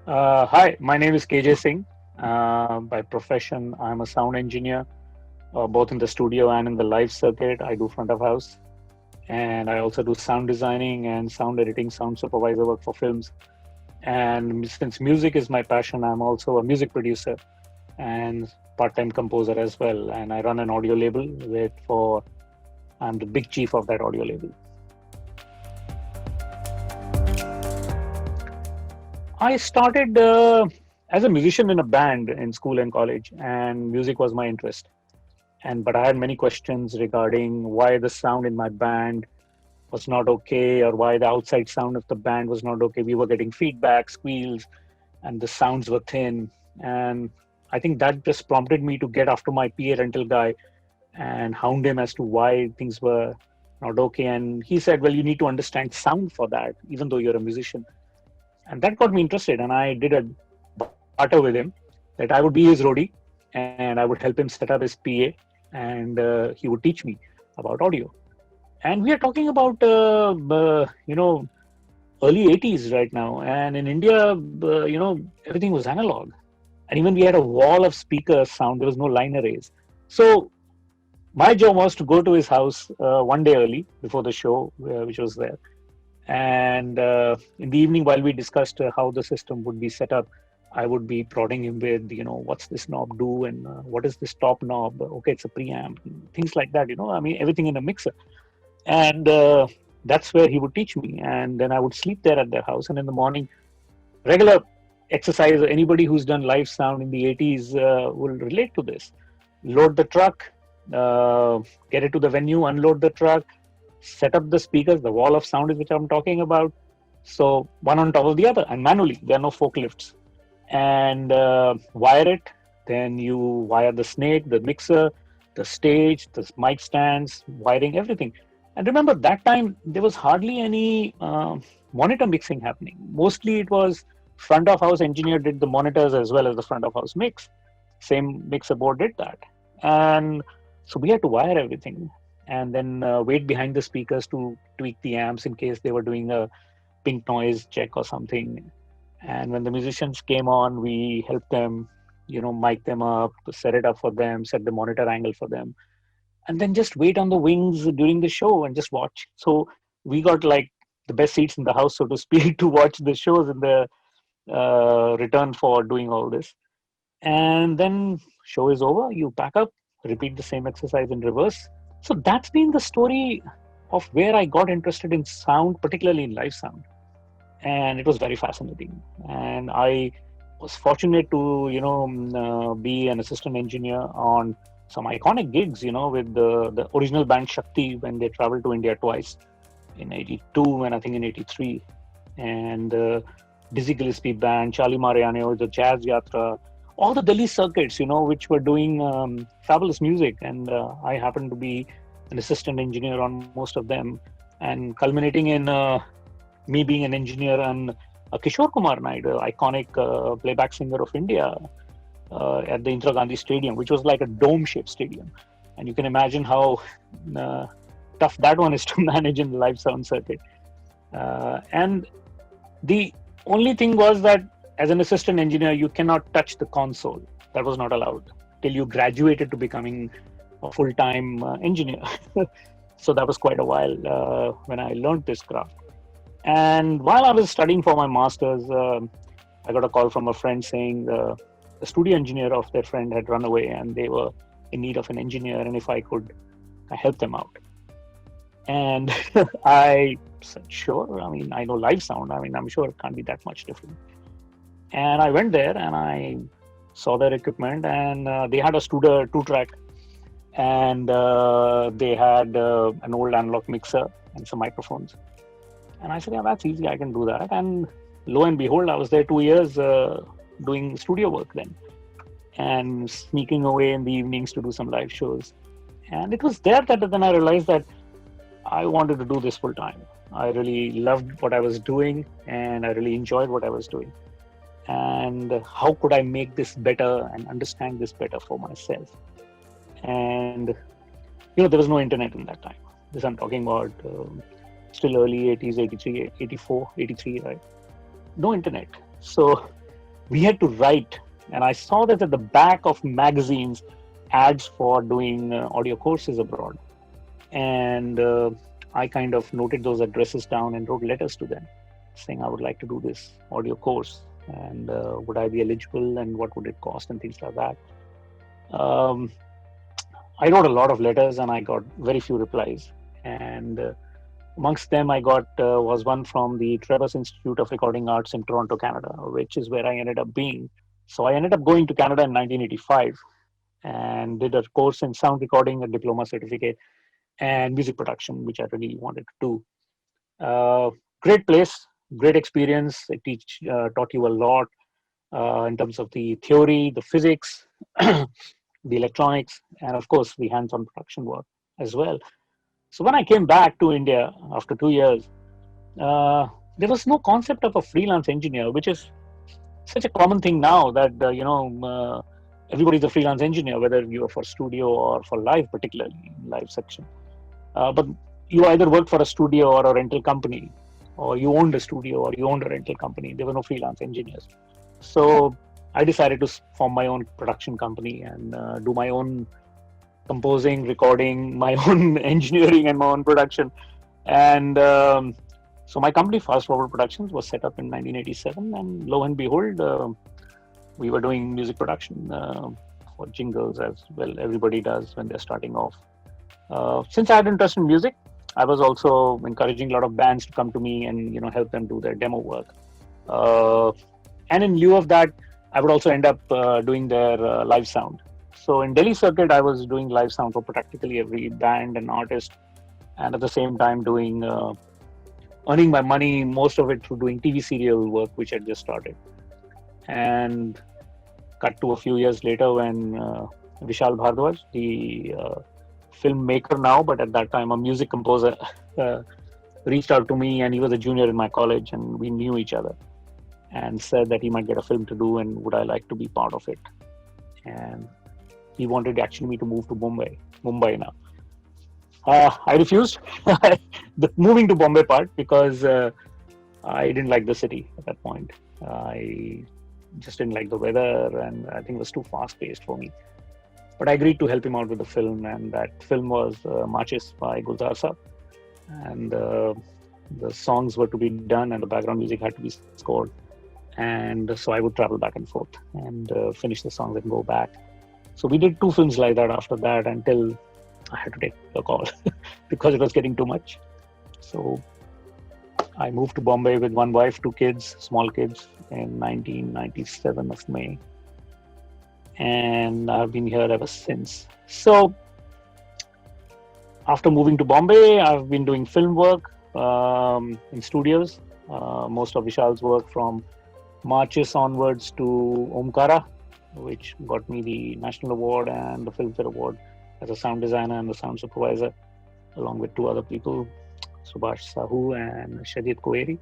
Hi, my name is KJ Singh. By profession, I'm a sound engineer, both in the studio and in the live circuit. I do front of house, and I also do sound designing and sound editing, sound supervisor work for films. And since music is my passion, I'm also a music producer and part-time composer as well. And I run an audio label I'm the big chief of that audio label. I started as a musician in a band in school and college, and music was my interest. But I had many questions regarding why the sound in my band was not okay, or why the outside sound of the band was not okay. We were getting feedback, squeals, and the sounds were thin. And I think that just prompted me to get after my PA rental guy and hound him as to why things were not okay. And he said, "Well, you need to understand sound for that, even though you're a musician." And that got me interested. And I did a barter with him that I would be his roadie and I would help him set up his PA, and he would teach me about audio. And we are talking about early 80s right now, and in India, everything was analog, and even we had a wall of speakers sound. There was no line arrays. So my job was to go to his house one day early before the show, which was there, and in the evening, while we discussed how the system would be set up, I would be prodding him with, what's this knob do, and what is this top knob? Okay, it's a preamp, things like that. I mean, everything in a mixer. And that's where he would teach me. And then I would sleep there at their house. And in the morning, regular exercise. Anybody who's done live sound in the 80s will relate to this. Load the truck, uh, get it to the venue, unload the truck, set up the speakers. The wall of sound is which I'm talking about. So one on top of the other, and manually. There are no forklifts. And wire it. Then you wire the snake, the mixer, the stage, the mic stands, wiring everything. And remember, that time there was hardly any monitor mixing happening. Mostly it was front of house engineer did the monitors as well as the front of house mix. Same mixer board did that. And so we had to wire everything and then wait behind the speakers to tweak the amps in case they were doing a pink noise check or something. And when the musicians came on, we helped them, mic them up, set it up for them, set the monitor angle for them, and then just wait on the wings during the show and just watch. So we got like the best seats in the house, so to speak, to watch the shows in the return for doing all this. And then show is over, you pack up, repeat the same exercise in reverse. So that's been the story of where I got interested in sound, particularly in live sound, and it was very fascinating. And I was fortunate to be an assistant engineer on some iconic gigs, with the original band Shakti when they traveled to India twice, in 82 and I think in 83. And Dizzy Gillespie band, Charlie Mariano, the Jazz Yatra, all the Delhi circuits, which were doing fabulous music. And I happened to be an assistant engineer on most of them, and culminating in me being an engineer on Kishore Kumar Naidu, iconic playback singer of India, at the Indira Gandhi Stadium, which was like a dome-shaped stadium. And you can imagine how uh, tough that one is to manage in the live sound circuit. And the only thing was that as an assistant engineer, you cannot touch the console. That was not allowed till you graduated to becoming a full-time engineer. So that was quite a while when I learned this craft. And while I was studying for my master's, I got a call from a friend saying the studio engineer of their friend had run away and they were in need of an engineer, and if I could help them out. And I said, sure. I mean, I know live sound. I mean, I'm sure it can't be that much different. And I went there and I saw their equipment, and they had a Studer 2-track, and they had an old analog mixer and some microphones. And I said, yeah, that's easy. I can do that. And lo and behold, I was there 2 years doing studio work then, and sneaking away in the evenings to do some live shows. And it was there that then I realized that I wanted to do this full time. I really loved what I was doing, and I really enjoyed what I was doing. And how could I make this better and understand this better for myself? And there was no internet in that time. This I'm talking about still early 80s, 83, 84, 83, right? No internet. So we had to write, and I saw that at the back of magazines, ads for doing audio courses abroad. And I kind of noted those addresses down and wrote letters to them saying I would like to do this audio course, and would I be eligible, and what would it cost, and things like that. Um, I wrote a lot of letters and I got very few replies. And amongst them, I got was one from the Trebas Institute of Recording Arts in Toronto, Canada, which is where I ended up being. So I ended up going to Canada in 1985 and did a course in sound recording, a diploma certificate, and music production, which I really wanted to do. Great place, great experience. It taught you a lot in terms of the theory, the physics, the electronics, and of course the hands-on production work as well. So when I came back to India after 2 years, uh, there was no concept of a freelance engineer, which is such a common thing now that everybody's a freelance engineer, whether you're for studio or for live, particularly live section. But you either worked for a studio or a rental company, or you owned a studio or you owned a rental company. There were no freelance engineers. So I decided to form my own production company and do my own composing, recording, my own engineering, and my own production. And so my company, Fast Forward Productions, was set up in 1987, and lo and behold, we were doing music production for jingles as well. Everybody does when they're starting off. Since I had interest in music, I was also encouraging a lot of bands to come to me and help them do their demo work. Uh, and in lieu of that, I would also end up doing their live sound. So in Delhi circuit, I was doing live sound for practically every band and artist, and at the same time doing earning my money, most of it through doing TV serial work, which had just started. And cut to a few years later when Vishal Bhardwaj, the filmmaker now, but at that time a music composer, uh, reached out to me, and he was a junior in my college, and we knew each other, and said that he might get a film to do, and would I like to be part of it. And he wanted actually me to move to Mumbai now. I refused the moving to Bombay part because I didn't like the city at that point. I just didn't like the weather, and I think it was too fast paced for me. But I agreed to help him out with the film, and that film was Maachis by Gulzar, and the songs were to be done, and the background music had to be scored. And so I would travel back and forth and finish the songs and go back. So we did 2 films like that after that until I had to take a call because it was getting too much. So I moved to Bombay with one wife, 2 kids, small kids, in 1997 of May. And I've been here ever since. So after moving to Bombay, I've been doing film work in studios. Most of Vishal's work from Maachis onwards to Omkara, which got me the National Award and the Filmfare Award as a sound designer and the sound supervisor, along with 2 other people, Subhash Sahu and Shadid Koheri.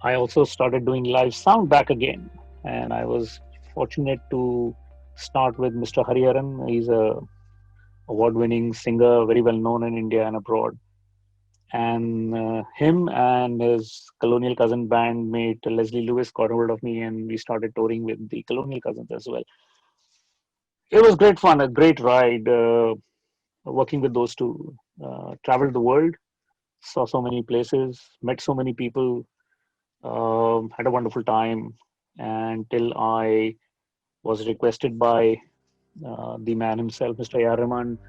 I also started doing live sound back again, and I was fortunate to start with Mr. Hariharan. He's a award-winning singer, very well known in India and abroad. And him and his Colonial Cousin bandmate Leslie Lewis got hold of me, and we started touring with the Colonial Cousins as well. It was great fun, a great ride working with those 2. Traveled the world, saw so many places, met so many people, had a wonderful time until I was requested by the man himself, Mr. Harman,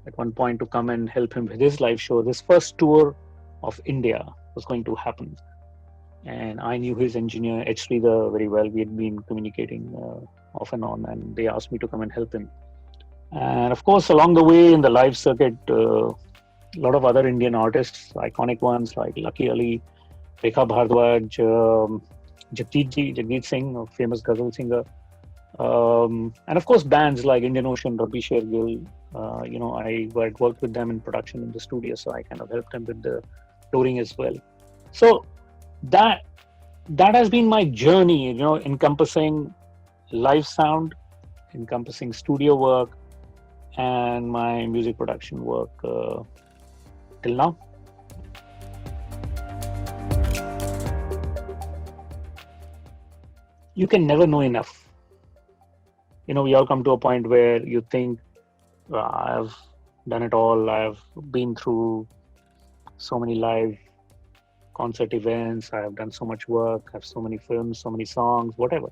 at one point to come and help him with his live show. This first tour of India was going to happen. And I knew his engineer, H. Sridhar, very well. We had been communicating off and on, and they asked me to come and help him. And of course, along the way in the live circuit, a lot of other Indian artists, iconic ones like Lucky Ali, Rekha Bhardwaj, Jagdeep Singh, a famous ghazal singer, and of course bands like Indian Ocean, Rabbi Shergill. I had worked with them in production in the studio, so I kind of helped them with the touring as well. So that has been my journey, encompassing live sound, encompassing studio work, and my music production work till now. you can never know enough. We all come to a point where you think, I've done it all. I've been through so many live concert events. I have done so much work. I have so many films, so many songs, whatever.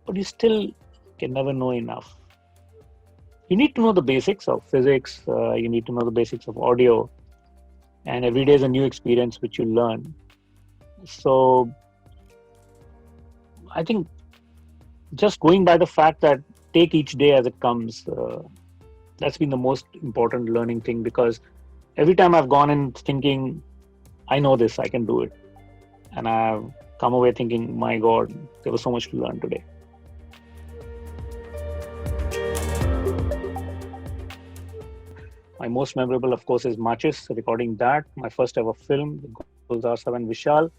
But you still can never know enough. You need to know the basics of physics. You need to know the basics of audio. And every day is a new experience which you learn. So I think just going by the fact that take each day as it comes, that's been the most important learning thing, because every time I've gone in thinking, I know this, I can do it. And I've come away thinking, my God, there was so much to learn today. My most memorable, of course, is Maachis, recording that, my first ever film, Gulzar Sab and Vishal.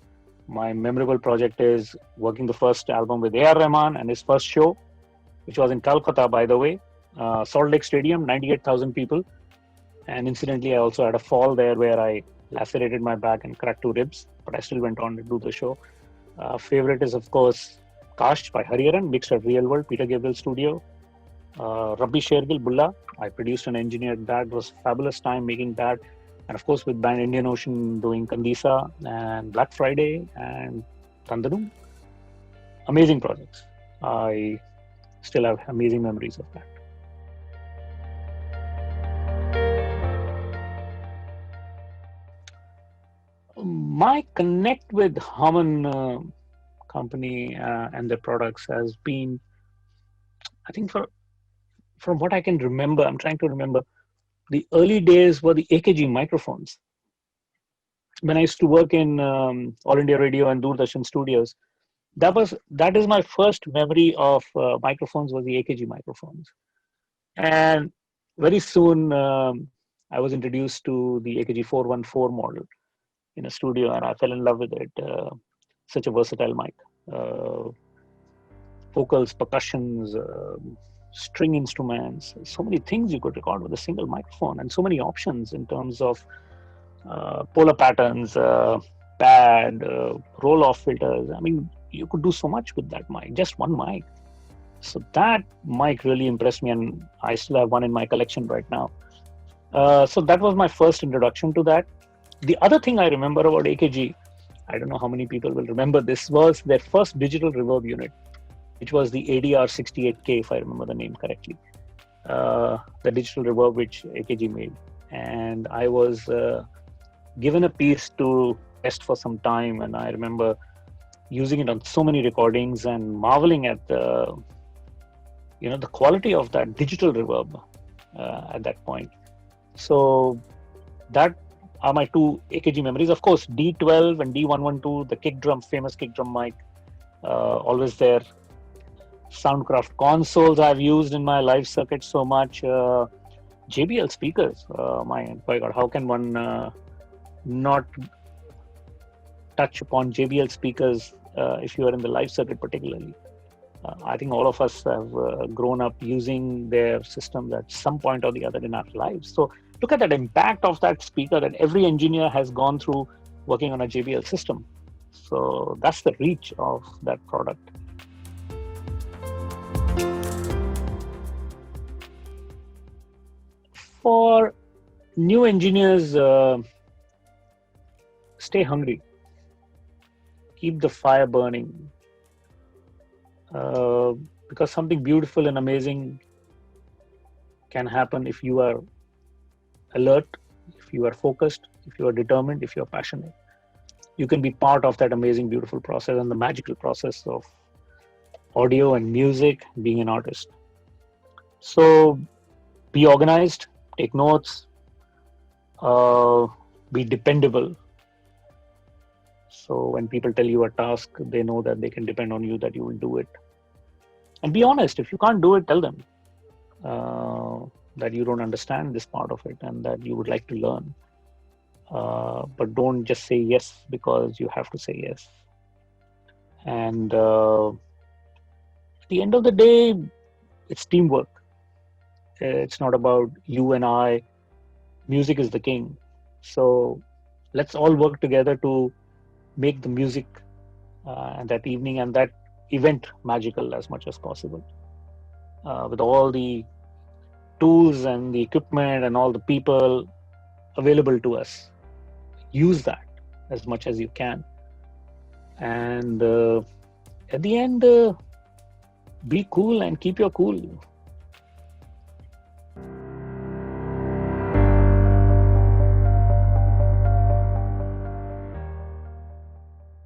My memorable project is working the first album with A.R. Rahman and his first show, which was in Calcutta, by the way, Salt Lake Stadium, 98,000 people. And incidentally, I also had a fall there where I lacerated my back and cracked 2 ribs, but I still went on to do the show. Favorite is, of course, Kash by Hariharan, mixed at Real World, Peter Gabriel Studio. Rabbi Shergil Bulla, I produced and engineered that. It was a fabulous time making that. And of course, with band Indian Ocean doing Kandisa and Black Friday and Tandanu. Amazing projects. I still have amazing memories of that. My connect with Harman company and their products has been, I think, from what I can remember, I'm trying to remember, the early days were the AKG microphones. When I used to work in All India Radio and Doordarshan studios, that is my first memory of microphones was the AKG microphones. And very soon I was introduced to the AKG 414 model in a studio, and I fell in love with it. Such a versatile mic. Vocals, percussions, string instruments, so many things you could record with a single microphone, and so many options in terms of polar patterns, pad, roll-off filters. I mean, you could do so much with that mic, just one mic. So that mic really impressed me, and I still have one in my collection right now. So that was my first introduction to that. The other thing I remember about AKG, I don't know how many people will remember this, was their first digital reverb unit, which was the ADR 68K, if I remember the name correctly. The digital reverb which AKG made. And I was given a piece to test for some time, and I remember using it on so many recordings and marveling at the quality of that digital reverb at that point. So that are my two AKG memories. Of course, D12 and D112, the kick drum, famous kick drum mic, always there. Soundcraft consoles I've used in my live circuit so much. JBL speakers, my God, how can one not touch upon JBL speakers if you are in the live circuit particularly? I think all of us have grown up using their systems at some point or the other in our lives. So look at that impact of that speaker that every engineer has gone through working on a JBL system. So that's the reach of that product. For new engineers, stay hungry. Keep the fire burning. Because something beautiful and amazing can happen if you are alert, if you are focused, if you are determined, if you are passionate. You can be part of that amazing, beautiful process and the magical process of audio and music, being an artist. So be organized, take notes, be dependable. So when people tell you a task, they know that they can depend on you, that you will do it. And be honest. If you can't do it, tell them that you don't understand this part of it and that you would like to learn. But don't just say yes because you have to say yes. And at the end of the day, it's teamwork. It's not about you and I. Music is the king. So let's all work together to make the music that evening, and that event magical as much as possible, with all the tools and the equipment and all the people available to us. Use that as much as you can. And at the end, be cool and keep your cool.